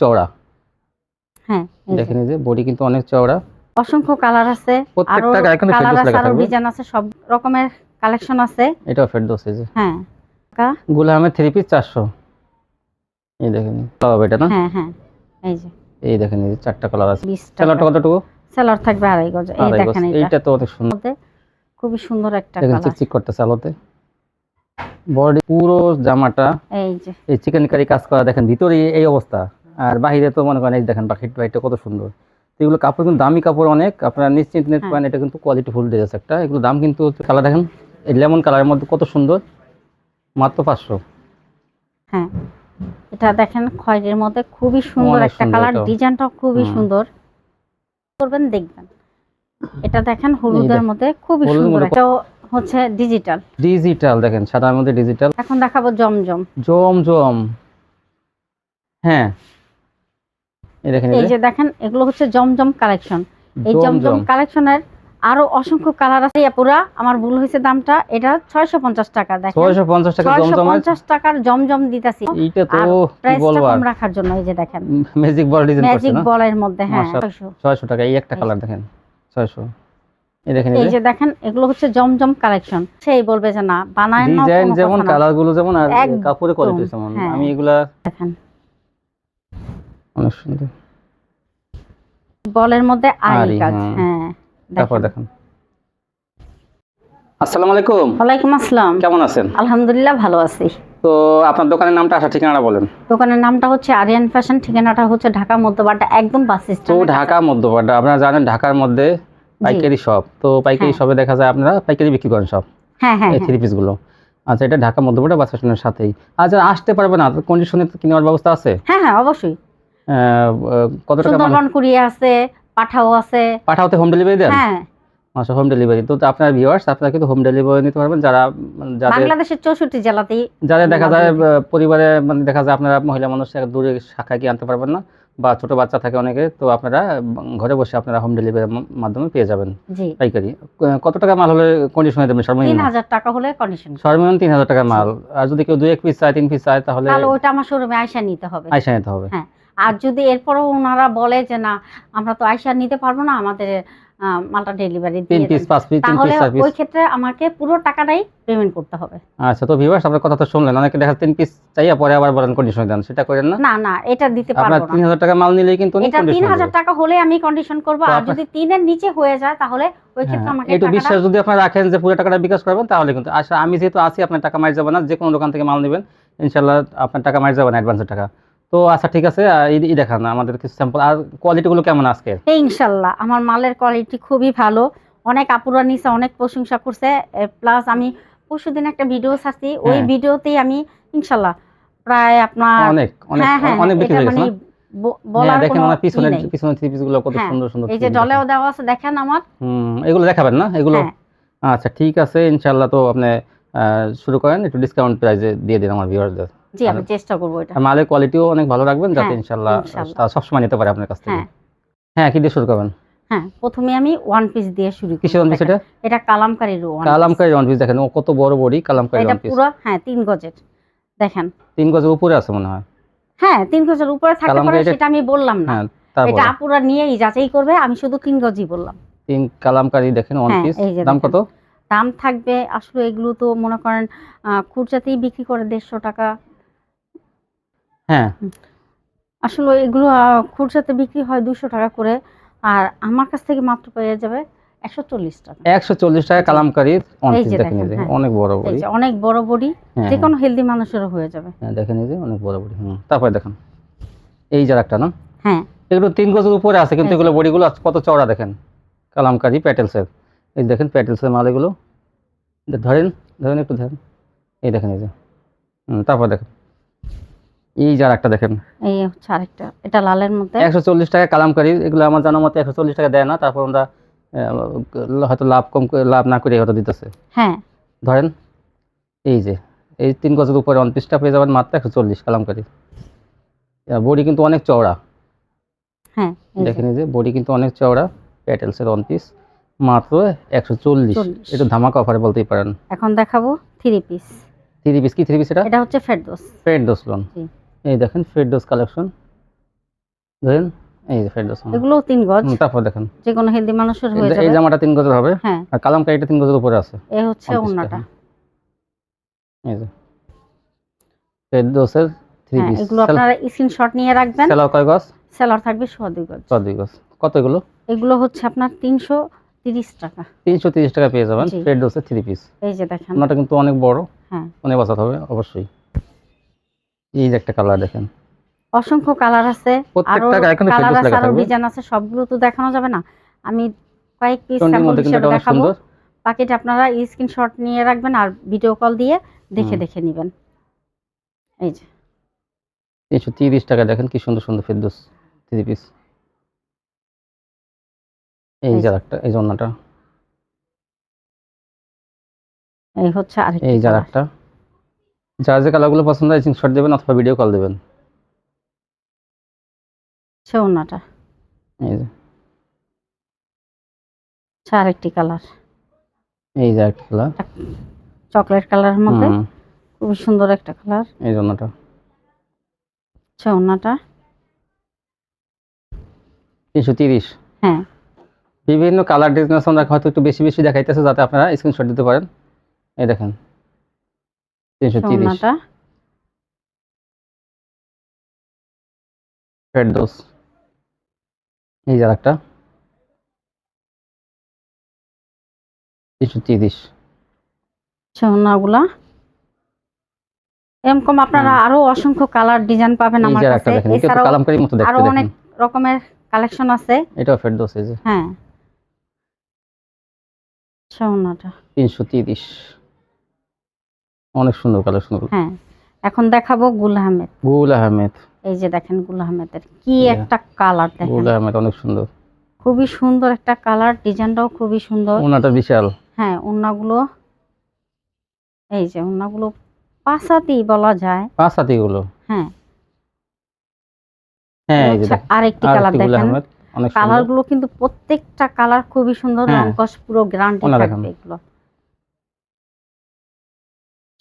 চওড়া। হ্যাঁ দেখেন এই যে বডি কিন্তু অনেক চওড়া, অসংখ্য কালার আছে, প্রত্যেকটা গায়ে কিন্তু কালার ফেরদৌস আছে, লেখা আরো থাকবে। ডিজাইন আছে, সব রকমের কালেকশন আছে। এটাও ফেরদৌস এই যে। হ্যাঁ গুলামের 3 পিস 400। এই দেখেন তবে এটা না। হ্যাঁ হ্যাঁ এই যে এই দেখেন এই যে চারটা কালার আছে। 20 টাকা। সেলারটা কতটুকু? সেলার থাকবে 2.5 গজ। এই দেখেন এইটা তো অনেক সুন্দর, খুবই সুন্দর একটা দেখেন কালার। চিকচিক করতেছে আলোতে। বডি পুরো জামাটা এই যে এই চিকেন কারি কাজ করা, দেখেন ভিতরে এই অবস্থা, আর বাহিরে তো মনে করেন এই দেখেন বাকিটা কত সুন্দর। তো এগুলো কাপড় কিন্তু দামি কাপড় অনেক, আপনারা নিশ্চিন্তে নিতে পারেন, এটা কিন্তু কোয়ালিটি ফুল ড্রেস একটা। এগুলো দাম কিন্তু কালার দেখেন এই লেমন কালারের মধ্যে কত সুন্দর, মাত্র 500। হ্যাঁ এটা দেখেন খয়েরির মধ্যে খুবই সুন্দর একটা কালার, ডিজাইনটাও খুবই সুন্দর, করবেন দেখবেন। এটা দেখেন হলুদের মধ্যে খুবই সুন্দর, এটা হচ্ছে ডিজিটাল দেখেন সাদার মধ্যে ডিজিটাল। এখন দেখাবো জমজম। হ্যাঁ এই দেখেন এই যে দেখেন এগুলো হচ্ছে জমজম কালেকশন। এই জমজম কালেকশনের আরো অসংখ্য কালার আছে। পুরা আমার ভুল হয়েছে দামটা, এটা 650 টাকা। দেখেন 650 টাকা জমজম, 650 টাকার জমজম দিতাছি। এইটা তো কি বলবো, কম রাখার জন্য এই যে দেখেন ম্যাজিক বল ডিজাইন করছে না, ম্যাজিক বলের মধ্যে। হ্যাঁ 600 টাকা এই একটা কালার দেখেন 600। এই দেখেন এই যে দেখেন এগুলো হচ্ছে জমজম কালেকশন। সেই বলবে যে না বানায় না, ডিজাইন যেমন কালার গুলো যেমন আর কাপড়ের কোয়ালিটি যেমন। আমি এগুলা দেখেন অনেক সুন্দর বলের মধ্যে আরি কাজ। হ্যাঁ তারপর দেখেন। আসসালামু আলাইকুম। ওয়ালাইকুম আসসালাম। কেমন আছেন? আলহামদুলিল্লাহ ভালো আছি। তো আপনার দোকানের নামটা, আসা ঠিকানাটা বলেন। দোকানের নামটা হচ্ছে আরিয়ান ফ্যাশন, ঠিকানাটা হচ্ছে ঢাকা মধ্যবাড্ডা, একদম বাস স্ট্যান্ড। তো ঢাকা মধ্যবাড্ডা, আপনারা জানেন ঢাকার মধ্যে পাইকারি শপ, তো পাইকারি শপে দেখা যায় আপনারা পাইকারি বিক্রি করেন সব। হ্যাঁ হ্যাঁ এই 3 পিস গুলো। আচ্ছা এটা ঢাকা মধ্যবাড্ডা বাস স্ট্যান্ডের সাথেই। আচ্ছা আসতে পারবে না, কন্ডিশনে কিনার ব্যবস্থা আছে? হ্যাঁ হ্যাঁ অবশ্যই। কত টাকা? সুন্দরবন কুরিয়ার আছে, পাঠাও আছে। পাঠাওতে হোম ডেলিভারি দেন? হ্যাঁ আচ্ছা হোম ডেলিভারি। তো আপনার ভিউয়ার্স আপনারা কিন্তু হোম ডেলিভারি নিতে পারবেন, যারা বাংলাদেশের 64 জেলাতেই। যাদের দেখা যায় পরিবারে মানে দেখা যায় আপনারা মহিলা মানুষ দূরে শাখায় গিয়ে আনতে পারবেন না, বা ছোট বাচ্চা থাকে অনেকে, তো আপনারা ঘরে বসে আপনারা হোম ডেলিভারির মাধ্যমে পেয়ে যাবেন পাইকারি। কত টাকা মাল হলে কন্ডিশনে দেবেন? সর্বনিম্ন 3000 টাকা হলে কন্ডিশন। সর্বনিম্ন 3000 টাকার মাল। আর যদি কেউ 2-1 পিস চায় 3 পিস চায় তাহলে ওটা আমার শোরুমে আয়সা নিতে হবে। আয়সা নিতে হবে। হ্যাঁ আর যদি এরপরও ওনারা বলে যে না আমরা তো আয়সা নিতে পারবো না, আমাদের মালটা ডেলিভারি দিয়ে 3 পিস 5 পিস 3 পিস 4 পিস, ওই ক্ষেত্রে আমাকে পুরো টাকাটাই পেমেন্ট করতে হবে। আচ্ছা তো ভিউয়ার্স আপনার কথা তো শুনলেন, অনেকে দেখা 3 পিস চাইয়া পরে আবার বলেন কন্ডিশনে দেন, সেটা করেন না। না না এটা দিতে পারবো না। আপনার 3000 টাকা মাল নিলেই কিন্তু এটা 3000 টাকা হলে আমি কন্ডিশন করব, আর যদি 3 এর নিচে হয়ে যায় তাহলে ওই ক্ষেত্রে আমাকে একটু বিশ্বাস যদি আপনারা রাখেন যে পুরো টাকাটা বিকাশ করবেন তাহলে কিন্তু। আচ্ছা আমি যেহেতু আছি, আপনার টাকা মার যাবে না, যে কোনো দোকান থেকে মাল নেবেন ইনশাআল্লাহ আপনার টাকা মার যাবে না, অ্যাডভান্সের টাকা। তো আচ্ছা ঠিক আছে, এই দেখান আমাদের কিছু স্যাম্পল। আর কোয়ালিটি গুলো কেমন আজকে? ইনশাআল্লাহ আমার মালের কোয়ালিটি খুবই ভালো, অনেক আপুরা নিছে, অনেক প্রশংসা করছে। প্লাস আমি পরশুদিন একটা ভিডিও ছাড়ছি, ওই ভিডিওতেই আমি ইনশাআল্লাহ প্রায় আপনার অনেক অনেক অনেক বিক্রি হয়ে গেছে। বলার দেখেন কোনো আমার পিছনে থ্রি পিস গুলো কত সুন্দর সুন্দর। এই যে ডলেও দেওয়া আছে দেখেন আমার। এগুলো দেখাবেন না এগুলো? আচ্ছা ঠিক আছে ইনশাআল্লাহ। তো আপনি শুরু করেন, একটু ডিসকাউন্ট প্রাইসে দিয়ে দিন আমার ভিউয়ারদের। জি আমি চেষ্টা করব এটা। মালের কোয়ালিটিও অনেক ভালো রাখবেন যাতে ইনশাআল্লাহ তারা সব সময় নিতে পারে আপনার কাছ থেকে। হ্যাঁ কি দিয়ে শুরু করবেন? হ্যাঁ প্রথমে আমি ওয়ান পিস দিয়ে শুরু করি। কিসের ওয়ান পিস এটা? এটা কালামকারীর one piece. Kalamkari one piece দেখেন, ও কত বড় বডি কালামকারী ওয়ান পিস। এটা পুরো 3 গজের দেখেন। 3 গজের উপরে আছে মনে হয়। হ্যাঁ 3 গজের উপরে থাকতে পারে, সেটা আমি বললাম না। এটা আপুরা নিয়েই যাচাই করবে, আমি শুধু 3 গজই বললাম। 3 কালামকারী দেখেন ওয়ান পিস। দাম কত? দাম থাকবে আসলে এগুলো তো মনে করেন খুচরাতেই বিক্রি করে 150 টাকা। হ্যাঁ আসলে এগুলো খুচরাতে বিক্রি হয় 200 টাকা করে, আর আমার কাছ থেকে মাত্র পেয়ে যাবে 140 টাকা। 140 টাকা কালামকারী ওয়ান পিস দেখেন, এই যে অনেক বড় বডি। অনেক বড় বডি, যে কোনো হেলদি মানুষেরও হয়ে যাবে। হ্যাঁ দেখেন এই যে অনেক বড় বডি। তারপরে দেখেন এই যে একটা না। হ্যাঁ এগুলো 3 গজের উপরে আছে, কিন্তু এগুলো বডিগুলো কত চওড়া দেখেন। কালামকারী প্যাটেলসের, এই দেখেন প্যাটেলসের মাল এগুলো। ধরেন ধরেন একটু ধরেন, এই দেখেন এই যে। তারপর দেখেন এই যে একটা দেখেন, এই হচ্ছে আরেকটা, এটা লালের মধ্যে 140 টাকা কালামকারী। এগুলো আমার জানা মতে 140 টাকা দেয় না, তারপর আমরা হয়তো লাভ না করে হয়তো দিতেছে। হ্যাঁ ধরেন এই যে এই 3 গজের উপরে ওয়ান পিসটা পেয়ে যাবেন মাত্র 140 কালামকারী। বডি কিন্তু অনেক চওড়া। হ্যাঁ দেখেন এই যে বডি কিন্তু অনেক চওড়া, প্যাটেলসের ওয়ান পিস মাত্র 140। এটা ধামাকা অফারে বলতেই পারেন। এখন দেখাবো 3 পিস। 3 পিস কি 3 পিস? এটা হচ্ছে ফেরদৌস। ফেরদৌস লোন। এই দেখেন ফেরদৌস কালেকশন, ধরেন এই যে ফেরদৌস এগুলো 3 গজ, তারপর দেখেন যে কোনো হেলদি মানুষের হয়ে এই যাবে। জামাটা 3 গজের হবে, হ্যাঁ, আর কালামকারীটা 3 গজের উপরে আছে। এই হচ্ছে 29 ওন্নাটা। টাকা। এই যে ফেরদৌসের 3 হ্যাঁ, পিস। এগুলো আপনারা স্ক্রিনশট নিয়ে রাখবেন। সেলার কয় গজ? সেলার থাকবে 2 গজ। 2 গজ। কত এগুলো? এগুলো হচ্ছে আপনার 330 টাকা। 330 টাকা পেয়ে যাবেন জি। ফেরদৌসের 3 পিস। এই যে দেখেন। ওনাটা কিন্তু অনেক বড়, হ্যাঁ, অনেক বাঁচাতে হবে অবশ্যই। এই যে একটা কালার দেখেন, অসংখ্য কালার আছে, আরো প্রত্যেকটা গায়ে কিন্তু কালার ফেরদৌস আছে, লেখা আরো থাকবে। ডিজাইন আছে, সবগুলো তো দেখানো যাবে না। আমি কয়েক পিস চন্ডির স্যাম্পল মধ্যে কিন্তু হিসেবে এটা অনেক দেখাবো। সুন্দর। বাকিটা আপনারা স্ক্রিনশট নিয়ে রাখবেন আর ভিডিও কল দিয়ে দেখে হুম। দেখে নেবেন। এই যে 330 টাকা দেখেন কি সুন্দর সুন্দর ফেরদৌস 3 পিস। এই এই যে যে, একটা, এই জন্যটা, এই হচ্ছে আরেকটি এই যে কালার। একটা। যার যে কালারগুলো পছন্দ হয় স্ক্রিনশট দেবেন অথবা ভিডিও কল দেবেন। ওন্নাটা এই যে, আরেকটি কালার, এই যে একটা কালার। চকলেট কালারের মধ্যে হুম, খুবই সুন্দর একটা কালার। এই জন্যটা ওন্নাটা 330। হ্যাঁ, বিভিন্ন কালার ডিজাইন আমরা হয়তো একটু বেশি বেশি দেখাইতেছে যাতে আপনারা স্ক্রিনশট দিতে পারেন। এই দেখেন 330 ওন্নাটা ফেরদৌস। এই যে একটা 330। ওন্নাগুলা এরকম আপনারা আরো অসংখ্য কালার ডিজাইন পাবেন এই আমার যে একটা কাছে। দেখেন, এটা তো এছাড়াও কালামকারীর মতো আরো দেখতে অনেক দেখেন। রকমের কালেকশন আছে। এটাও ফেরদৌস। এই যে হ্যাঁ, ওন্নাটা 330, অনেক সুন্দর কালেকশন। হ্যাঁ। এখন দেখাবো গুল আহমেদ। গুল আহমেদ। এই যে দেখেন গুল আহমেদের কি Yeah. একটা কালার দেখেন, গুল আহমেদ অনেক সুন্দর। খুবই সুন্দর একটা কালার, ডিজাইনটাও খুবই সুন্দর। ওনাটা বিশাল। হ্যাঁ, ওন্নাগুলো এই যে ওন্নাগুলো পাঁচাতি বলা যায়। 5 হাতি গুলো। হ্যাঁ, হ্যাঁ, এই যে হচ্ছে দেখেন আরেকটি কালার আরেকটি গুল দেখেন। আহমেদ অনেক সুন্দর। কালারগুলো কিন্তু প্রত্যেকটা কালার খুবই সুন্দর, হ্যাঁ। রং কস পুরো গ্যারান্টি ওনা থাকবে দেখেন। এগুলো।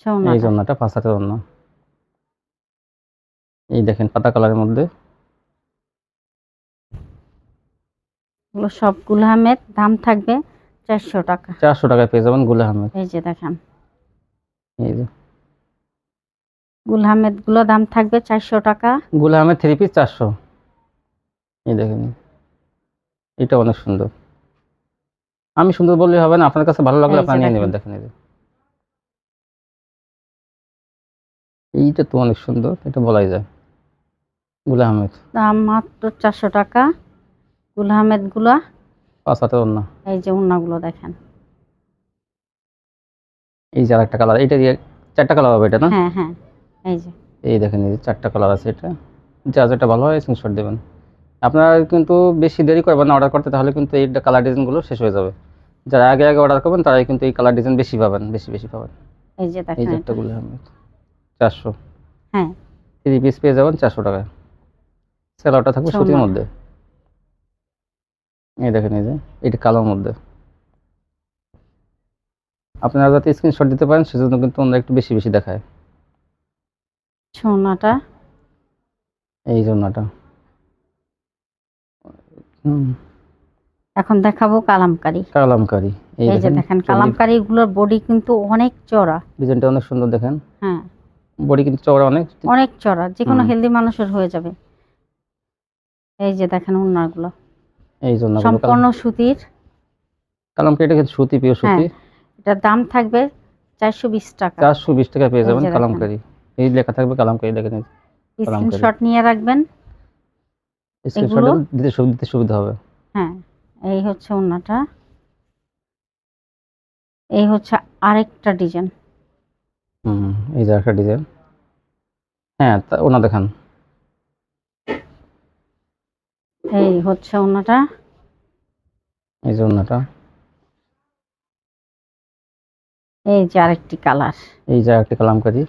এই ওন্নাটা জন্যটা 5 হাতের ওন্না। এই দেখেন পাতা কালারের মধ্যে। এগুলো সব গুল আহমেদ, দাম থাকবে 400 টাকা। 400 টাকায় পেয়ে যাবেন গুল আহমেদ। এই যে দেখেন এই যে গুল আহমেদ গুলো দাম থাকবে 400 টাকা। গুল আহমেদ 3 পিস 400। এই দেখেন, এটা অনেক সুন্দর। আমি সুন্দর বললে হবে না, আপনার কাছে ভালো লাগলে এই যে আপনারা নিয়ে দেখেন। নেবেন। দেখেন এই যে এইটা তো অনেক সুন্দর, এটা বলাই যায় গুল আহমেদ। দাম মাত্র 400 টাকা। গুল আহমেদ গুলা 5 হাতের ওন্না। এই যে ওন্নাগুলো দেখেন। এই যে আরেকটা কালার, এটা দিয়ে 4টা কালার হবে এটা না? হ্যাঁ হ্যাঁ, এই যে এই দেখেন এই যে 4টা কালার আছে। এটা যা যেটা ভালো হয় স্ক্রিনশট দেবেন। আপনারা কিন্তু বেশি দেরি করবেন না অর্ডার করতে, তাহলে কিন্তু এই কালার ডিজাইনগুলো শেষ হয়ে যাবে। যারা আগে আগে অর্ডার করবেন তারাই কিন্তু এই কালার ডিজাইন বেশি পাবেন, বেশি বেশি পাবেন। এই যে এই দেখেন যে এটা। একটা গুল আহমেদ 400। হ্যাঁ, 3 পিস পেয়ে যাবেন 400 টাকায়। সেলারটা থাকবে আচ্ছা, সুতির ওন্না। মধ্যে। এই দেখেন এই যে এটা কালোর মধ্যে। আপনারা যাতে স্ক্রিনশট দিতে পারেন সেজন্য কিন্তু আমরা একটু বেশি বেশি দেখায়। ওন্নাটা এই জন্যটা। হুম, এখন দেখাবো কালামকারী। কালামকারী। এই এই যে দেখেন কালামকারী গুলোর বডি কিন্তু অনেক চড়া। ডিজাইনটা অনেক সুন্দর দেখেন। হ্যাঁ, বডি কিন্তু চওড়া অনেক। অনেক চড়া, যে কোনো হুম। হেলদি মানুষের হয়ে যাবে। এই যে দেখেন ওন্নাগুলো এই জন্য সম্পূর্ণ সুতির। কালামকারীটা কিন্তু সুতি, পিওর হ্যাঁ, সুতি। এটার দাম থাকবে 420 টাকা। 420 টাকা পেয়ে এই যাবেন যে দেখেন। কালামকারী। এই লেখা থাকবে কালামকারী, দেখেন এই যে কালামকারী। স্ক্রিনশট নিয়ে রাখবেন। স্ক্রিনশট এগুলো দিতে সুবিধা হবে। হ্যাঁ, এই হচ্ছে ওন্নাটা। এই হচ্ছে আরেকটা ডিজাইন। হুম, এই যে একটা ডিজাইন। হ্যাঁ, ওনা দেখান। এই হচ্ছে ওন্নাটা। এই যে ওনাটা। এই যে আরেকটি কালার, এই যে একটা কালামকারী।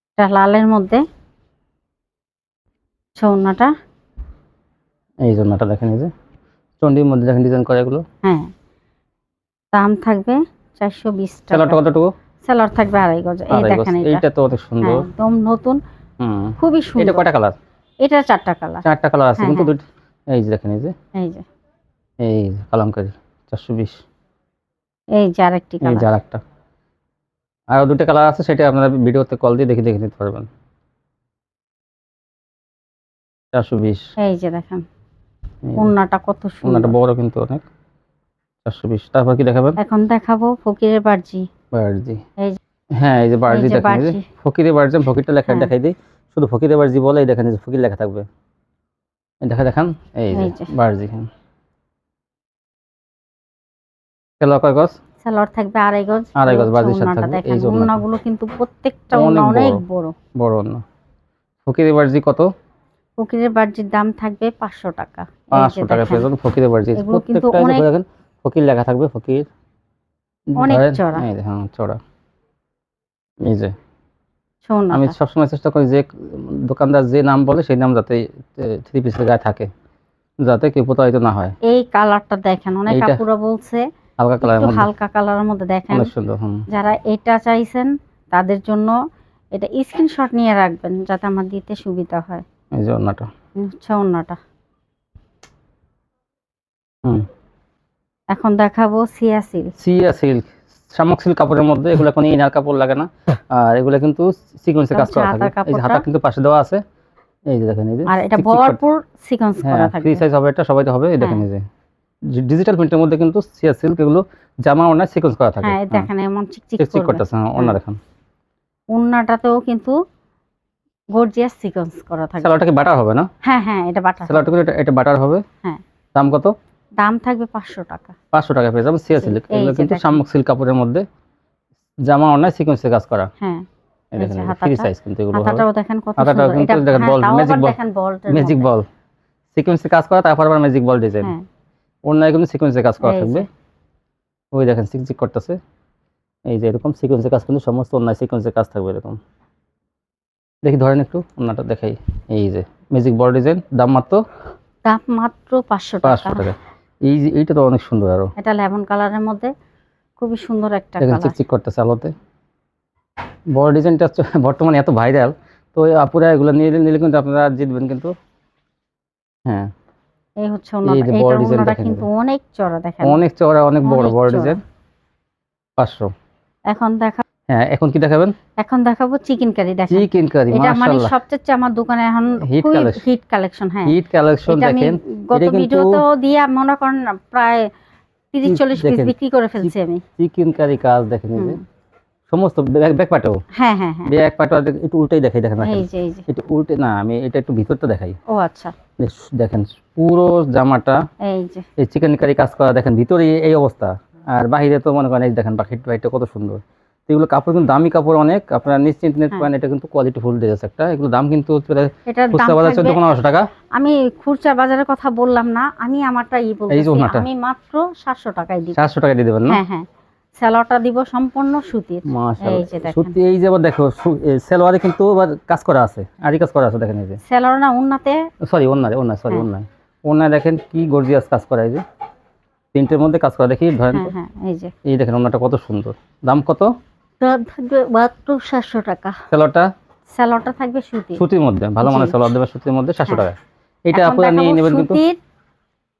এটা লালের মধ্যে। ওন্নাটা এই যে ওনাটা দেখেন, এই যে চন্ডির মধ্যে দেখেন ডিজাইন করা এগুলো। হ্যাঁ, দাম থাকবে 420 টাকা। সেলারটা কতটুকু? সেলার থাকবে 2.5 গজ। এই 2.5 গজ। দেখেন এটা। এইটা তো অনেক সুন্দর। হ্যাঁ, একদম নতুন, হুম, খুবই এটা সুন্দর। কয়টা কালার? এটা 4টা কালার। 4টা কালার আছে হ্যাঁ, কিন্তু হ্যাঁ। এই যে দেখেন এই যে এই যে কালামকারী 420, এই যে আরেকটি এই যে কালার। আরেকটা, আরো 2টা কালার আছে, সেটা আপনারা ভিডিওতে কল দিয়ে দেখে নিতে পারবেন। 420, এই যে দেখেন এই ওড়নাটা কত ওনাটা সুন্দর। বড় কিন্তু অনেক। 420, তারপর কি দেখাবেন? এখন দেখাবো ফকিরের বার্জি। বার্জি, এই যে হ্যাঁ এই যে বার্জি যে দেখেন, এই যে বার্জি। ফকিরে বার্জি, আমি ফকিরটা লেখা হ্যাঁ। দেখাই দিই, শুধু ফকিরে বার্জি বলে এই দেখেন, এই যে ফকির লেখা থাকবে, এই দেখান এই যে এই যে বার্জি। হ্যাঁ, কেলা কয় গজ? সালোয়ার থাকবে 2.5 গজ। 2.5 গজ হচ্ছে বার্জির সাথে ওড়নাটা থাকবে। দেখেন, এই যে ওড়নাটা ওড়নাগুলো কিন্তু প্রত্যেকটা ওড়না অনেক অনেক বড়, বড়। বড় ওড়না। ফকিরে বার্জি কত? ফকিরের বার্জির দাম থাকবে 500 টাকা। এই যে 500 টাকা পেয়ে দেখেন যাবেন ফকিরে বার্জি। এগুলো কিন্তু প্রত্যেকটা অনেক দেখেন ফকির লেখা থাকবে, ফকির অনেক ধরেন, চড়া এই যে হ্যাঁ চড়া। এই যে আমি ওড়নাটা। সবসময় চেষ্টা করি যে দোকানদার যে নাম বলে সেই নাম যাতে 3 পিসের গায়ে থাকে, যাতে কেউ প্রতারিত না হয়। এই কালারটা দেখেন, অনেক এইটা আপুরা বলছে হালকা কালারের একটু মধ্যে হালকা কালারের মধ্যে দেখেন। অনেক সুন্দর। হুম, যারা এটা চাইছেন তাদের জন্য এটা স্ক্রিনশট নিয়ে রাখবেন যাতে আমার দিতে সুবিধা হয়। এই যে ওড়নাটা। হচ্ছে ওড়নাটা। হুম, এখন দেখাবো সিয়া সিল্ক। সিয়া সিল্ক, শামুক সিল্ক কাপড়ের মধ্যে, এগুলো কোনো ইনার কাপড় লাগে না, আর এগুলো কিন্তু সিকোয়েন্সে কাজ করা থাকবে। এই যে হাতা কিন্তু পাশে দেওয়া আছে, এই যে দেখেন, এই যে আর এটা চিকচিক করতে। ভরপুর সিকোয়েন্স করা হ্যাঁ, ফ্রি থাকবে। সাইজ হবে, এটা সবাই তো হবে। এই দেখেন, এই যে ডিজিটাল প্রিন্টের মধ্যে কিন্তু সিয়া সিল্ক, এগুলো জামা ওড়নায় সিকোয়েন্স করা থাকে। হ্যাঁ এই দেখেন এমন চিকচিক চিকচিক করবে। করতেছে। হ্যাঁ, ওড়না দেখেন। ওড়নাটাতেও কিন্তু গর্জিয়াস সিকোয়েন্স করা থাকবে। সেলারটা কি বাটার হবে না? হ্যাঁ হ্যাঁ এটা বাটা। সেলারটা কিন্তু এটা বাটার হবে। হ্যাঁ। দাম কত? দাম থাকবে 500 টাকা। 500 টাকা পেয়ে যাবেন সিয়া সিল্ক। এগুলো কিন্তু শামুক সিল্ক কাপড়ের মধ্যে জামা ওড়নায় সিকোয়েন্সে কাজ করা। হ্যাঁ এই দেখেন, ফ্রি সাইজ কিন্তু এগুলো হবে। হাতাটাও দেখেন কত হাতাটাও সুন্দর। কিন্তু এটা দেখেন বল, তাও ম্যাজিক আবার বল, দেখেন বলটার ম্যাজিক মধ্যে। বল সিকোয়েন্সে কাজ করা, তারপর আবার ম্যাজিক বল ডিজাইন। হ্যাঁ ওড়নায় কিন্তু সিকোয়েন্সে কাজ করা এই থাকবে। যে। ওই দেখেন চিকচিক করতেছে, এই যে এরকম সিকোয়েন্সে কাজ, কিন্তু সমস্ত ওড়নায় সিকোয়েন্সে কাজ থাকবে এরকম। দেখি ধরেন একটু ওড়নাটা দেখাই, এই যে ম্যাজিক বল ডিজাইন। দাম মাত্র 500 500 টাকা। এই যে এইটা তো অনেক সুন্দর, আরো এটা লেমন কালারের মধ্যে খুবই সুন্দর একটা দেখেন কালার। চিকচিক করতেছে আলোতে। বড় ডিজাইনটা বর্তমানে এত ভাইরাল, তো এই আপুরা এগুলো নিয়ে নিলে কিন্তু আপনারা জিতবেন কিন্তু। হ্যাঁ, এই হচ্ছে এই যে ওড়নাটা। বড় এটা ডিজাইন ওড়নাটা দেখেন, কিন্তু অনেক চড়া দেখেন। অনেক চওড়া, অনেক বড় অনেক বড় চওড়া। ডিজাইন। 500। এখন হ্যাঁ, এখন কি দেখাবেন? এখন দেখাবো চিকেন কারি। দেখেন চিকেন কারি, এটা মানে মাশাআল্লাহ সবচেয়ে আমার দোকানে এখন হিট খুবই কালেকশন, হিট কালেকশন। হ্যাঁ হিট কালেকশন এটা আমি দেখেন। গত এটা কিন্তু ভিডিওতেও দিয়ে মনে করেন প্রায় 30-40 পিস দেখেন বিক্রি করে ফেলছি আমি। চিকেন কারি কাজ দেখেন, এই যে সমস্ত ব্যাক পার্টও, হ্যাঁ হ্যাঁ হ্যাঁ ব্যাক পার্টও একটু উল্টাই দেখাই, দেখেন এই যে এই যে। একটু উল্টে না, আমি এটা একটু ভিতরটা দেখাই। ও আচ্ছা দেখেন পুরো জামাটা এই যে এই চিকেন কারি কাজ করা, দেখেন ভিতরে এই অবস্থা, আর বাহিরে তো মনে করেন এই দেখেন বাহিরটা কত সুন্দর। তো এগুলো কাপড় কিন্তু দামি কাপড় অনেক, আপনারা নিশ্চিন্তে নিতে পারেন। এটা কিন্তু কোয়ালিটি ফুল ড্রেস একটা। এগুলো দাম কিন্তু এটার দাম খুচরা বাজার থাকবে 1400-1500 টাকা। আমি খুচরা বাজারের কথা বললাম না, আমি আমারটা এই যে বলতেছি। ওড়নাটা আমি মাত্র 700 টাকায় দিব। 700 টাকা দিয়ে দেবেন না? হ্যাঁ হ্যাঁ সালোয়ারটা দিব সম্পূর্ণ সুতির। এই যে মাশাআল্লাহ, দেখেন সত্যি। এই যে আবার দেখো সেলোয়ারে কিন্তু আবার কাজ করা আছে, আরি কাজ করা আছে, দেখেন এই যে সালোয়ার না ওড়নাতে। সরি ওড়না, সরি ওড়না দেখেন কি গর্জিয়াস কাজ করা, এই যে প্রিন্টের মধ্যে কাজ করা। দেখি ধরেন তো, হ্যাঁ এই যে এই দেখেন ওড়নাটা কত সুন্দর। দাম কত? দাম থাকবে মাত্র 700 টাকা। সালোয়ারটা থাকবে সুতির মধ্যে, ভালো মানের সালোয়ার দেবে সুতির মধ্যে, 700 টাকা। এটা আপনারা নিয়ে নেবেন কিন্তু।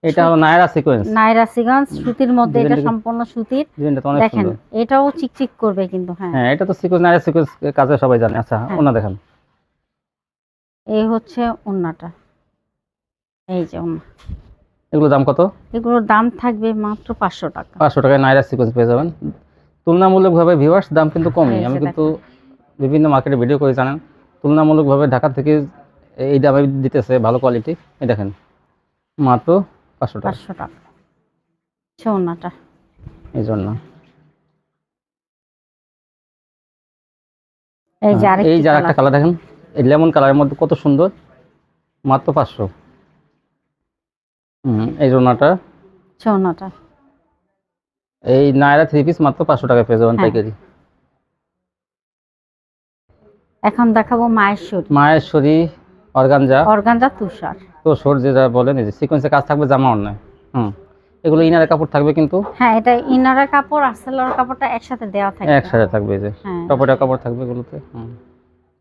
এটা হলো নায়রা সিকোয়েন্স, নায়রা সিকোয়েন্স সুতির মধ্যে, এটা সম্পূর্ণ সুতির। ডিজাইনটা তো অনেক দেখেন সুন্দর। এটাও চিকচিক করবে কিন্তু। হ্যাঁ হ্যাঁ, এটা তো সিকোয়েন্স, নায়রা সিকোয়েন্স কাজে সবাই জানে। আচ্ছা ওড়না দেখেন, এই হচ্ছে ওড়নাটা। এই যে ওড়না। এগুলো দাম কত? এগুলোর দাম থাকবে মাত্র 500 টাকা। 500 টাকায় নায়রা সিকোয়েন্স পেয়ে যাবেন। তুলনামূলকভাবে ভিউয়ার্স দাম কিন্তু কমই। আমি কিন্তু বিভিন্ন মার্কেটে ভিডিও করে জানেন, তুলনামূলকভাবে ঢাকা থেকে এই দামে দিতেছে ভালো কোয়ালিটি। এই দেখেন মাত্র 500 টাকা। 500 টাকা ওড়নাটা। এই জন্য এই যে এই যে আরেকটা কালার দেখেন, এই লেমন কালারের মধ্যে কত সুন্দর, মাত্র 500। এই ওড়নাটা, ওড়নাটা এই নায়রা 3 পিস মাত্র 500 টাকা পেয়ে যাবেন পাইকারি। এখন দেখাবো মায়েশ্বরী অর্গানজা তুষার যেটা বলেন, এই যে সিকোয়েন্সে কাজ থাকবে জামা ওড়নায়। এগুলো ইনারের কাপড় থাকবে কিন্তু। হ্যাঁ এটা ইনারের কাপড় আর সালোয়ার কাপড়টা একসাথে দেওয়া থাকবে, একসাথে থাকবে। এই যে টপটা কাপড় থাকবে এগুলোতে।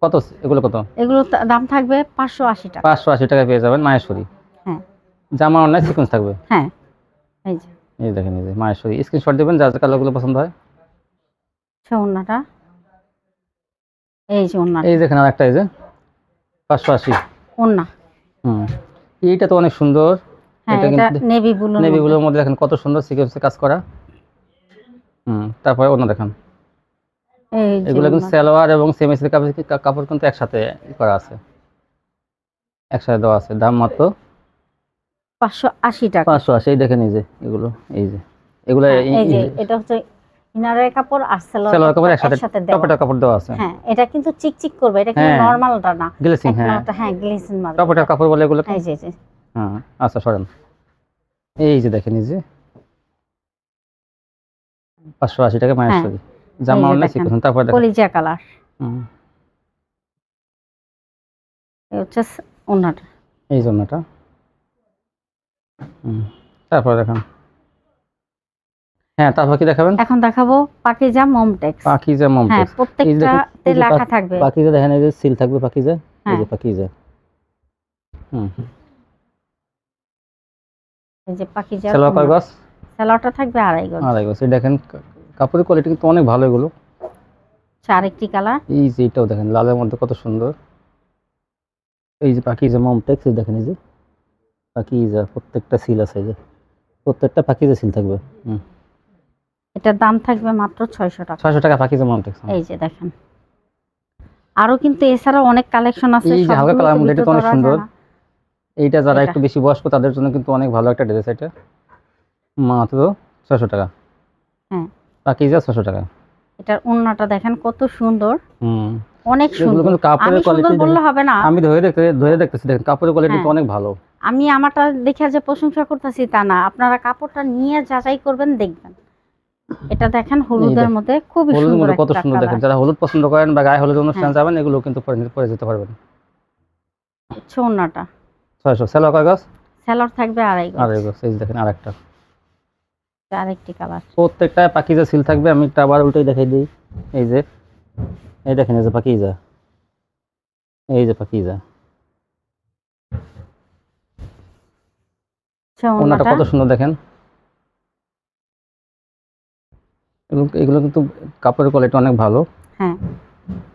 কত এগুলো কত? এগুলো দাম থাকবে 580 টাকা। 580 টাকায় পেয়ে যাবেন মাহেশ্বরী। হ্যাঁ জামা অনলাইন সিকোয়েন্স থাকবে। হ্যাঁ, এই যে এই দেখেন, এই যে মাহেশ্বরী, স্ক্রিনশট দিবেন যার যা কালারগুলো পছন্দ হয়। ওড়নাটা, এই যে ওড়নাটা, এই দেখেন আরেকটা, এই যে 580। ওড়না। হুম, এইটা তো অনেক সুন্দর। হ্যাঁ, এটা এটা কিন্তু নেভি ব্লুর নেভি মধ্যে। ব্লুর মধ্যে দেখেন কত সুন্দর সিকোয়েন্সে কাজ করা। তারপরে অন্য দেখেন, এই যে এগুলো কিন্তু ওড়নাটা। সালোয়ার এবং সেমিসের কাপড় কিন্তু একসাথে করা আছে, একসাথে দেওয়া আছে। দাম মাত্র 580 টাকা। 580। এই দেখেন, এই যে এগুলো, এই যে এগুলো হ্যাঁ, এই যে এটা হচ্ছে ইনারের কাপড় আর সালোয়ার কাপড় সালোয়ার একসাথে দেওয়া। টপেটা কাপড় দেওয়া আছে। হ্যাঁ, এটা কিন্তু চিকচিক করবে, এটা কিন্তু হ্যাঁ, নরমালটা না, গ্লেসিং। হ্যাঁ, একটা হ্যাঁ গ্লিসিন মারবে। টপেটা কাপড় বলে এগুলো। এই যে হ্যাঁ, আচ্ছা সরেন। এই যে দেখেন, এই যে 580 টাকা মাহেশ্বরী, জামা এই যে অনলাইন দেখেন, সিকোয়েন্স। তারপরে দেখেন, কলিজা কালার। এই হচ্ছে ওড়নাটা। এই জন্যটা। তারপরে দেখেন, হ্যাঁ তারপর কি দেখাবেন? এখন দেখাবো পাকিজা মমটেক্স। পাকিজা হ্যাঁ, মমটেক্স। প্রত্যেকটাতে লেখা থাকবে। পাকিজা দেখেন, এই যে সিল থাকবে পাকিজা। এই হ্যাঁ, যে পাকিজা। এই যে পাকিজা। সালোয়ার কয় গজ? সালোয়ারটা থাকবে 2.5 গজ। 2.5 গজ। এই দেখেন কাপড়ের কোয়ালিটি কিন্তু অনেক ভালো এগুলো। আরেকটি কালার। এই যে এটাও দেখেন লালের মধ্যে কত সুন্দর। এই যে পাকিজা মমটেক্স, এই দেখেন, এই যে পাকিজা প্রত্যেকটা সিল আছে, এই যে প্রত্যেকটা পাকিজা সিল থাকবে। এটার দাম থাকবে মাত্র 600 টাকা। 600 টাকা পাকিজা মমটেক্স। এই যে দেখেন, আরো কিন্তু এছাড়াও অনেক কালেকশন আছে। এই যে হালকা কালার মধ্যে, এটা তো অনেক সুন্দর। এইটা যারা এটা। একটু বেশি বয়স্ক তাদের জন্য কিন্তু অনেক ভালো একটা ড্রেস। এটা মাত্র 600 টাকা। হ্যাঁ, পাকিজা 600 টাকা। এটার ওড়নাটা দেখেন কত সুন্দর, হুম, অনেক এগুলো সুন্দর। কিন্তু কাপড়ের আমি সুন্দর কোয়ালিটি বললে হবে না, আমি ধরে দেখতেছি, দেখেন কাপড়ের কোয়ালিটি কিন্তু হ্যাঁ, অনেক ভালো। আমি আমারটা দেখে যে প্রশংসা করতেছি তা না, আপনারা কাপড়টা নিয়ে যাচাই করবেন, দেখবেন। এটা দেখেন হলুদের মধ্যে খুবই হলুদের সুন্দর মধ্যে কত একটা সুন্দর দেখেন। কালার। যারা হলুদ পছন্দ করেন বা গায়ে হলুদ অনুষ্ঠান হ্যাঁ, যাবেন, এগুলো কিন্তু পরে যেতে পারবেন। ওড়নাটা। 600। সালোয়ার কয় গজ? সালোয়ার থাকবে 2.5 গজ। 2.5 গজ। এই যে দেখেন আরেকটা, আরেকটি কালার। প্রত্যেকটায় পাকিজা সিল থাকবে। আমি একটা আবার উল্টাই দেখাই দিই। এই যে, এই দেখেন, এই যে পাকিজা, এই যে পাকিজা। ওনাটা কত সুন্দর দেখেন। এগুলো কিন্তু কাপড়ের কোয়ালিটি অনেক ভালো। হ্যাঁ,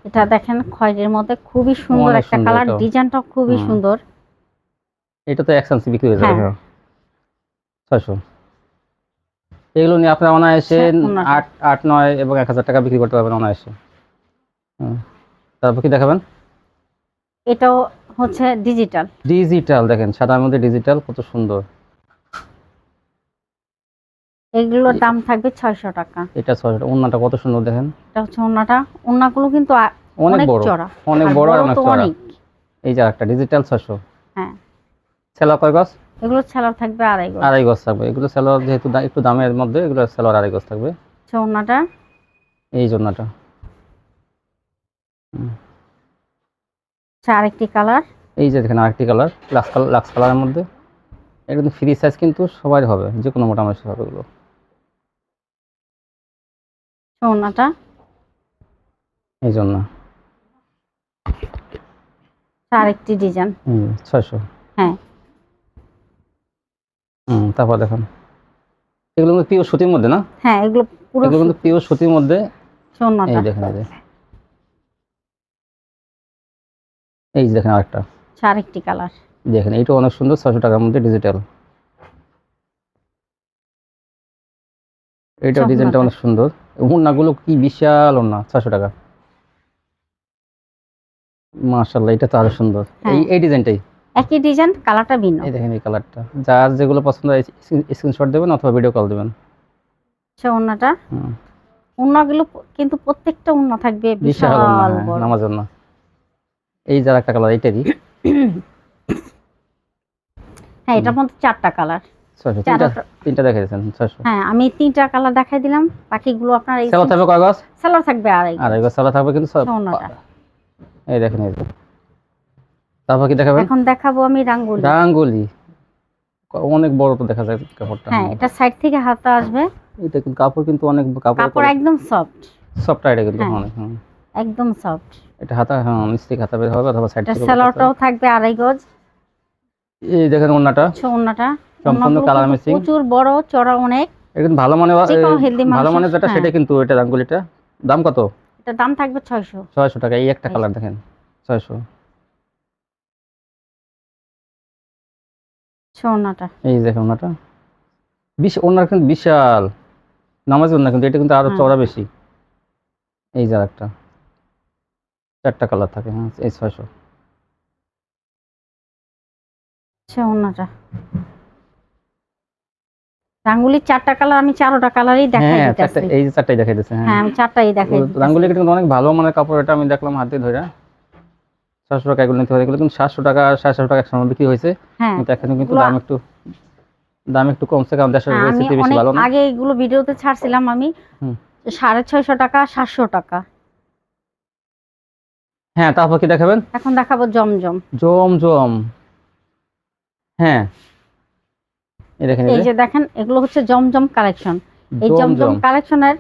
এটা দেখেন খয়েরির মধ্যে খুবই সুন্দর অনেক একটা সুন্দর কালার, এটাও। ডিজাইনটাও খুবই সুন্দর। এটা তো একসাথে বিক্রি হয়ে যাবে। হ্যাঁ। 600। এগুলো নিয়ে আপনারা অনায়াসে ওড়নাটা। 8, 9 এবং 1000 টাকা বিক্রি করতে পারবেন অনায়াসে। তারপর কি দেখাবেন? এটাও হচ্ছে ডিজিটাল। ডিজিটাল দেখেন, সাদার মধ্যে ডিজিটাল, কত সুন্দর। এগুলোর দাম থাকবে 600 টাকা। এটা 600 টাকা। ওড়নাটা কত সুন্দর দেখেন। এটা হচ্ছে ওড়নাটা। ওড়নাগুলো কিন্তু অনেক অনেক বড়, চড়া, অনেক আর বড় আর বড় অনেক তো চড়া। অনেক। এই যে একটা ডিজিটাল 600। হ্যাঁ, সেলোয়ার কয় গজ? এগুলো সালোয়ার থাকবে 2.5 গজ। 2.5 গজ থাকবে। এগুলো সেলোয়ার যেহেতু একটু দামের মধ্যে, এগুলো সেলোয়ার 2.5 গজ থাকবে। ওড়নাটা। এই জন্যটা। আরেকটি কালার। এই যে দেখেন আরেকটি কালার, লাক্স কালারের মধ্যে। এটা কিন্তু ফ্রি সাইজ, কিন্তু সবাই হবে, যে কোনো মোটা মানুষের হবে এগুলো। ওড়নাটা। এই জন্য আরেকটি ডিজাইন। 600। হ্যাঁ, তারপর দেখেন, এগুলো কিন্তু পিওর সুতির মধ্যে না? হ্যাঁ, এগুলো পুরো এগুলো কিন্তু পিওর সুতির মধ্যে। ওড়নাটা। এই দেখেন, এই যে দেখেন আরেকটা, আরেকটি কালার। দেখেন এইটা অনেক সুন্দর। 600 টাকার মধ্যে ডিজিটাল। এটা ডিজাইনটা অনেক সুন্দর। ওড়নাগুলো কি বিশাল ওড়না। 600 টাকা। মাশাআল্লাহ, এটা তো আরো সুন্দর। এই ডিজাইনটাই একই ডিজাইন, কালারটা ভিন্ন। এই দেখেন, এই কালারটা। যার যেগুলো পছন্দ হয় স্ক্রিনশট দেবেন অথবা ভিডিও কল দেবেন। ওড়নাটা। ওড়নাগুলো কিন্তু প্রত্যেকটা ওড়না থাকবে বিশাল ওড়না, বড়। নামাজের ওড়না। এই যার একটা কালার, এইটারই। হ্যাঁ, এটার মধ্যে 4টা কালার। 600। তিনটা দেখাইছেন 600। হ্যাঁ, আমি 3টা কালার দেখাই দিলাম, বাকিগুলো আপনার এই সেলোয়ার থাকবে কয় গজ? সালোয়ার থাকবে 2.5 2.5 গজ সেলোয়ার থাকবে কিন্তু ওড়নাটা। এই দেখেন, এই যে। তারপর কি দেখাবেন? এখন দেখাবো আমি রাঙ্গুলি। রাঙ্গুলি অনেক বড় তো দেখা যায় কাপড়টা। হ্যাঁ, এটা সাইড থেকে হাতা আসবে। এটা কিন্তু কাপড় কিন্তু অনেক কাপড় একদম সফট। সফট। এটা কিন্তু অনেক। একদম সফট। এটা হাতা, হ্যাঁ নিচ থেকে হাতা বের হবে অথবা সাইড এটা থেকে। সালোয়ারটাও থাকবে 2.5 গজ। এই দেখেন ওন্নাটা ওন্নাটা সম্পূর্ণ কালার মিক্সিং, প্রচুর বড় চড়া অনেক। এটা কিন্তু ভালো মানে যে কোনো হেলদি ভালো মানে মানুষের, যেটা হ্যাঁ। সেটা কিন্তু এটা রাঙ্গুলিটা দাম কত? এটা দাম থাকবে 600। 600 টাকা। এই একটা এই কালার দেখেন 600। ওন্নাটা এই দেখেন ওন্নাটা ওন্নার কিন্তু বিশাল নামাজি ওন্না, কিন্তু এটা কিন্তু আরো হ্যাঁ। চড়া বেশি। এই যে একটা 4টা কালার থাকে, হ্যাঁ এই 600। ওন্নাটা রাঙ্গুলির 4টা কালার, আমি 4টা কালারই দেখাই হ্যাঁ দিতেছি। এই যে 4টাই দেখাই দিচ্ছে, হ্যাঁ হ্যাঁ আমি 4টাই দেখাই দিতেছি। রাঙ্গুলি কিন্তু অনেক ভালো মানের কাপড়, এটা আমি দেখলাম হাতে ধরে 700 টাকা এগুলো নিতে হবে। এগুলো কিন্তু 700 টাকা 750 টাকা একসময় বিক্রি হয়েছে, হ্যাঁ কিন্তু এখন কিন্তু এগুলো দাম একটু কমছে, কারণ দেশের হ্যাঁ, আমি পরিস্থিতি বেশি অনেক ভালো না। আগে এগুলো ভিডিওতে ছাড়ছিলাম আমি। হুম। 650 টাকা, 700 টাকা। হ্যাঁ তারপর কি দেখাবেন? এখন দেখাবো জমজম। জমজম, হ্যাঁ এই দেখেন, এই যে দেখেন, এগুলো হচ্ছে জমজম কালেকশন। এই জমজম জমজম কালেকশনের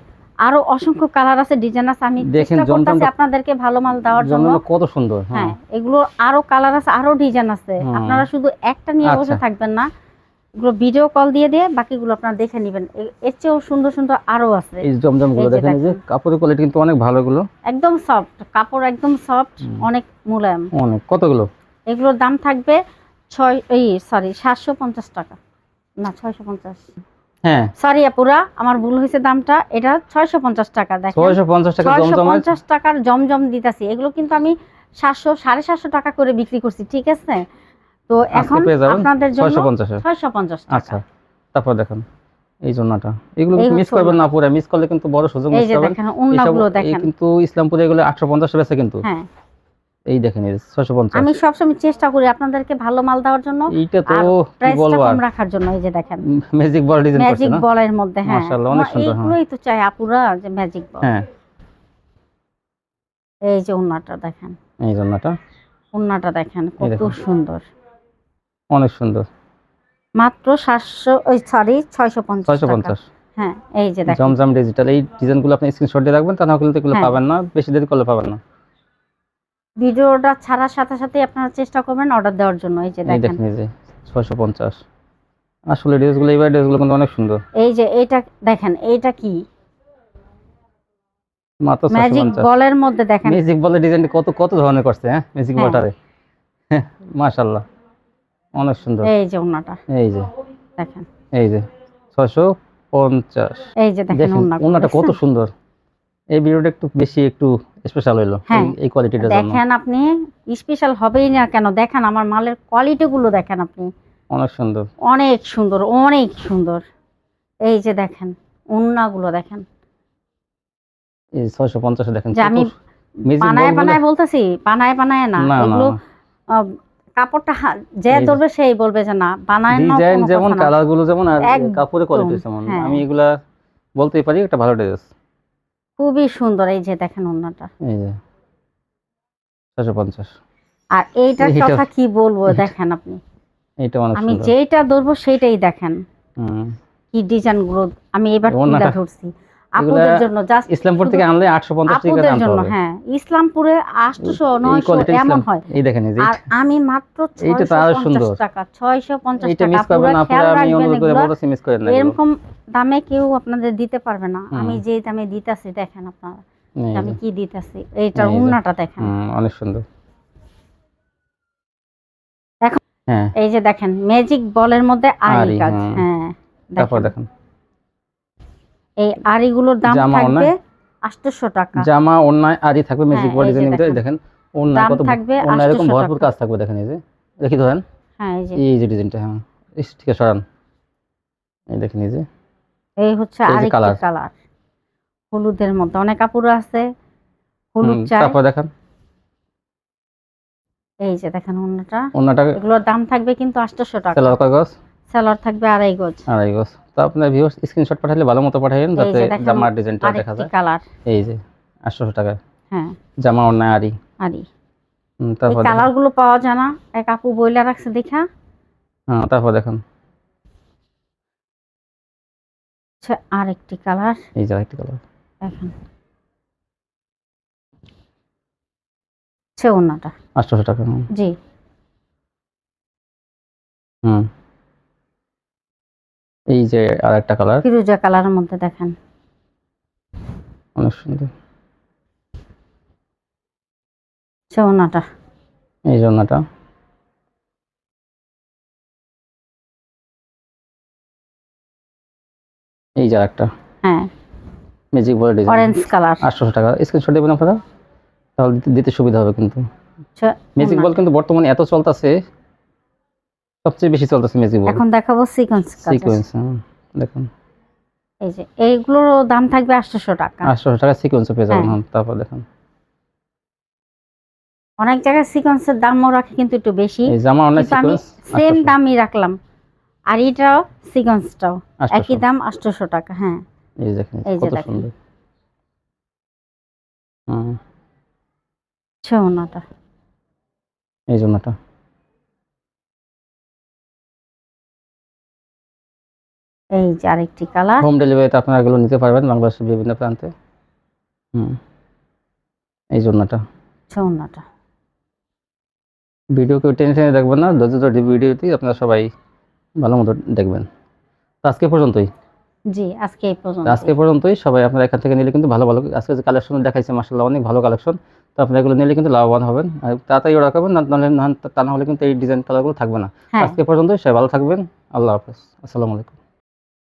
আরো অসংখ্য কালার আছে, ডিজাইন আছে। আমি দেখেন চেষ্টা করতেছি জমজমটা, আপনাদেরকে ভালো মাল দেওয়ার জন্য। জমজমটা কত সুন্দর। হ্যাঁ, হ্যাঁ এগুলো আরো কালার আছে, আরো ডিজাইন আছে। হুম। আপনারা শুধু একটা নিয়ে বসে আচ্ছা, থাকবেন না, এগুলো ভিডিও কল দিয়ে দিয়ে বাকিগুলো আপনারা দেখে নেবেন। এর চেয়েও সুন্দর সুন্দর আরো আছে। এই জমজম গুলো এই যে দেখেন, এই যে দেখেন। কাপড়ের কোয়ালিটি কিন্তু অনেক ভালো এগুলো। একদম সফট কাপড়, একদম সফট, হুম। অনেক মোলায়েম। অনেক, কতগুলো? এগুলোর দাম থাকবে 750 টাকা, না 650। হ্যাঁ সরি আপুরা, আমার ভুল হয়েছে দামটা। এটা 650 টাকা। দেখেন 650 টাকা জমজমের। 650 টাকার জমজম দিতেছি। এগুলো কিন্তু আমি 700 750 টাকা করে বিক্রি করছি, ঠিক আছে? তো আজকে এখন পেয়ে যাবেন আপনাদের জন্য 650 এ। 650 আচ্ছা, টাকা। তারপর দেখেন এই জন্নাটা, এগুলো এই কিন্তু মিস হচ্ছে করবেন না ওড়নাটা। পুরো, মিস করলে কিন্তু বড় সুযোগ এই মিস যে করবেন। দেখেন এইসব ওড়নাগুলো এই দেখেন। কিন্তু ইসলামপুরে এগুলো 850 বেচে কিন্তু। হ্যাঁ, এই দেখেন এই 650। আমি সবসময় চেষ্টা করি আপনাদেরকে ভালো মাল দেওয়ার জন্য এইটা তো আর কি প্রাইসটা বলবো কম আর, রাখার জন্য। এই যে দেখেন ম্যাজিক বল ডিজাইন করছে ম্যাজিক না? বলের মধ্যে, হ্যাঁ মাশাআল্লাহ অনেক সুন্দর। হ্যাঁ এইগুলোই তো চাই আপুরা, যে ম্যাজিক বল। হ্যাঁ এই যে ওড়নাটা দেখেন, এই জন্নাটা ওড়নাটা দেখেন এই কত দেখেন সুন্দর। অনেক সুন্দর। মাত্র 650 টাকা। 650। হ্যাঁ, এই যে দেখেন। জমজম ডিজিটাল, এই ডিজাইনগুলো আপনি স্ক্রিনশট দিয়ে রাখবেন, তা না হলে তো এগুলো হ্যাঁ, পাবেন না, বেশি দেরি করলে পাবেন না। ভিডিওটা ছাড়ার সাথে সাথে আপনারা চেষ্টা করবেন অর্ডার দেওয়ার জন্য। এই যে এই দেখেন, দেখেন এই যে 650। আসলে ড্রেসগুলো, এইবার ড্রেসগুলো কিন্তু অনেক সুন্দর। এই যে এইটা দেখেন, এইটা কি মাত্র ম্যাজিক 650। বলের মধ্যে দেখেন। ম্যাজিক বলের ডিজাইনটা কত কত ধরনের করছে, হ্যাঁ ম্যাজিক হ্যাঁ, বলটারে মাশাআল্লাহ অনেক সুন্দর। এই যে ওড়নাটা এই যে দেখেন, এই যে 650। এই যে দেখেন দেখেন ওড়নাগুলো ওনাটা কত দেখছেন? সুন্দর। এই ভিডিওটা একটু বেশি একটু স্পেশাল হইলো হ্যাঁ, এই কোয়ালিটিটার জন্য। দেখেন আপনি স্পেশাল হবেই না কেন? দেখেন আমার মালের কোয়ালিটি গুলো দেখেন আপনি, অনেক সুন্দর। অনেক সুন্দর, অনেক সুন্দর। এই যে দেখেন ওড়নাগুলো দেখেন, এই 650 দেখেন যে কত আমি ম্যাজিক বানায় বলগুলো। বানায় বলতেছি, বানায় বানায় না না না এগুলো। না, আহ, কাপড়টা যে এই ধরবে সেই বলবে যে না বানায় না, ডিজাইন কোনো যেমন, কথা না। কালার গুলো যেমন, আর কাপড়ের একদম, কোয়ালিটি যেমন, হ্যাঁ আমি এগুলা বলতেই পারি একটা ভালো ড্রেস। খুবই সুন্দর। এই যে দেখেন ওড়নাটা, এই যে 650। আর এইটার এইটা কথা কি বলবো দেখেন আপনি। এটা অনেক আমি সুন্দর। যেইটা ধরবো সেইটাই দেখেন, হুম। কি ডিজাইন গুলো আমি এবার তুলে ওড়নাটা ধরছি এগুলা আপুদের জন্য, জাস্ট ইসলামপুর থেকে আনলে 850 টাকা আপুদের আনতে জন্য। হবে। হ্যাঁ, ইসলামপুরে 800 এই 900 কোয়ালিটি এমন ইসলাম, হয়, এই দেখেন এই যে আর আমি মাত্র এইটা তো আরো 650 সুন্দর। টাকা। 650 এইটা টাকা মিস করবেন পুরো না, খেয়াল পুরো আমি রাখবেন। অনুরোধ করে এগুলো বলতেছি মিস করেন না এগুলো। এরকম দামে কেউ আপনাদের দিতে পারবে না। হুম। আমি যে দামে দিতেছি দেখেন আপনারা, এই যে আমি যে, কি দিতেছি। এইটার এই যে, উন্নাটা দেখেন। অনেক সুন্দর। এখন হ্যাঁ এই যে দেখেন ম্যাজিক বলের মধ্যে আরি আরি, কাজ। হ্যাঁ হ্যাঁ তারপর দেখেন, দেখেন এই আরিগুলোর দাম জামা থাকবে ওড়নায়, 800 টাকা। জামা ওড়নায় আরি থাকবে ম্যাজিক হ্যাঁ, বল এই যে ডিজাইনের ভিতরে। দেখেন, দেখেন ওড়নায় দাম কত, থাকবে ওড়নায় এরকম 800 ভরপুর টাকা। কাজ থাকবে। দেখেন এই যে, দেখি ধরেন হ্যাঁ, এই যে ডিজাইনটা, হ্যাঁ ঠিক আছে সরান। এই দেখেন এই যে, এই হচ্ছে এই যে আরেকটি কালার। কালার, হলুদের মধ্যে। অনেক কাপড় আছে হলুদ চাই। তারপর দেখেন এই যে দেখেন ওড়নাটা, ওড়নাটা এগুলোর দাম থাকবে কিন্তু 800 টাকা। সেলার কাগজ সালোয়ার থাকবে 2.5 গজ। আড়াই গজ। তো আপনার ভিউয়ার্স স্ক্রিনশট পাঠালে ভালো মতো পাঠাবেন, এই যাতে যে দেখেন জামার ডিজাইনটা দেখা আরেকটি যায়। কালার। এই যে 800 টাকা হ্যাঁ, জামা ওড়নায় আরি। আরি। এই তারপর দেখেন, কালার গুলো পাওয়া যায় না, এক আপু বইলা রাখছে দেখা। হ্যাঁ তারপর দেখেন আরেকটি কালার এই যে আরেকটি কালার। দেখেন, হচ্ছে ওনাটা। 800 টাকা। জি। হুম, এই যে আরেকটা কালার, ফিরোজা কালারের মধ্যে দেখেন, অনেক সুন্দর। হচ্ছে ওনাটা। এই যে ওড়নাটা, এই যে আরেকটা হ্যাঁ, magic ball design, orange colour. 800 টাকা। স্ক্রিনশট দেবেন আপনারা, তাহলে দিতে সুবিধা হবে কিন্তু। হচ্ছে ম্যাজিক বল ওড়নাটা। কিন্তু বর্তমানে এত চলতেছে, সবচেয়ে বেশি চলতেছে ম্যাজিক বল। এখন দেখাবো সিকোয়েন্স কাজ। সিকোয়েন্স, দেখুন এই যে এইগুলোর দাম থাকবে 800 টাকা। 800 টাকা সিকোয়েন্স পেয়ে যাবেন। হ্যাঁ। তারপর দেখুন অনেক জায়গায় সিকোয়েন্সের দামও রাখে কিন্তু একটু বেশি, এই জামা অনেক কিন্তু আমি সিকোয়েন্স সেম দামই রাখলাম। আর এটাও সিকোয়েন্সটাও 800 একই দাম, 800 টাকা। হ্যাঁ, এই দেখেন এই যে কত দেখেন, সুন্দর। হুম, হচ্ছে ওনাটা। এই জন্যটা এই যে আরেকটি কালার। হোম ডেলিভারিতে আপনারা এগুলো নিতে পারবেন বাংলাদেশের বিভিন্ন প্রান্তে। হুম, এই জন্যটা হচ্ছে ওনাটা। ভিডিও কেউ টেনে টেনে দেখবেন না, ধৈর্য ধরে ভিডিওটি আপনারা সবাই ভালো মতো দেখবেন। তো আজকে পর্যন্তই। জি, আজকে এই পর্যন্ত। আজকে পর্যন্তই সবাই আপনারা এখান থেকে নিলে কিন্তু ভালো ভালো আজকে যে কালেকশন দেখাইছে মাশাআল্লাহ অনেক ভালো কালেকশন। তো আপনারা এগুলো নিলে কিন্তু লাভবান হবেন, আর তাড়াতাড়ি অর্ডার করবেন, তা না হলে কিন্তু এই ডিজাইন কালারগুলো থাকবে না। হ্যাঁ। আজকে পর্যন্তই, সবাই ভালো থাকবেন। আল্লাহ হাফেজ, আসসালামু আলাইকুম।